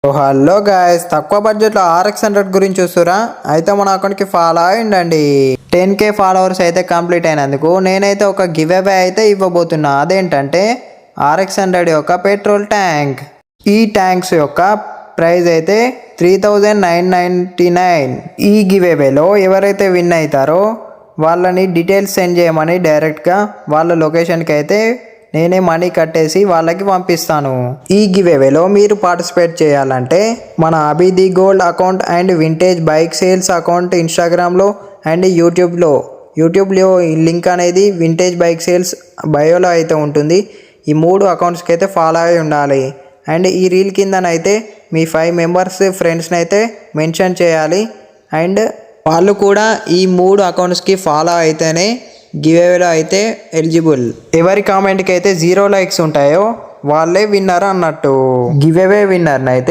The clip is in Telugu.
హలో గాయస్, తక్కువ బడ్జెట్లో RX 100 గురించి చూస్తురా? అయితే మన అకౌంట్కి ఫాలో అయ్యండి. 10K ఫాలోవర్స్ అయితే కంప్లీట్ అయినందుకు నేనైతే ఒక గివ్ అవే అయితే ఇవ్వబోతున్నా. అదేంటంటే RX 100 యొక్క పెట్రోల్ ట్యాంక్. ఈ ట్యాంక్స్ యొక్క ప్రైస్ అయితే 3999. ఈ గివ్ అవేలో ఎవరైతే విన్ అవుతారో వాళ్ళని డీటెయిల్స్ సెండ్ చేయమని డైరెక్ట్గా వాళ్ళ లొకేషన్కి అయితే నేనే మనీ కట్టేసి వాళ్ళకి పంపిస్తాను. ఈ గివ్ అవేలో మీరు పార్టిసిపేట్ చేయాలంటే మన అభిది gold account and vintage bike sales account ఇన్స్టాగ్రామ్లో అండ్ యూట్యూబ్లో ఈ లింక్ అనేది వింటేజ్ బైక్ సేల్స్ బయోలో అయితే ఉంటుంది. ఈ 3 అకౌంట్స్కి అయితే ఫాలో అయి ఉండాలి. అండ్ ఈ రీల్ కిందనైతే మీ 5 మెంబర్స్ ఫ్రెండ్స్ని అయితే మెన్షన్ చేయాలి. అండ్ వాళ్ళు కూడా ఈ 3 అకౌంట్స్కి ఫాలో అయితేనే గివ్ అవేలో అయితే ఎలిజిబుల్. ఎవరి కామెంట్కి అయితే 0 లైక్స్ ఉంటాయో వాళ్ళే విన్నర్ అన్నట్టు. గివ్ అవే విన్నర్ని అయితే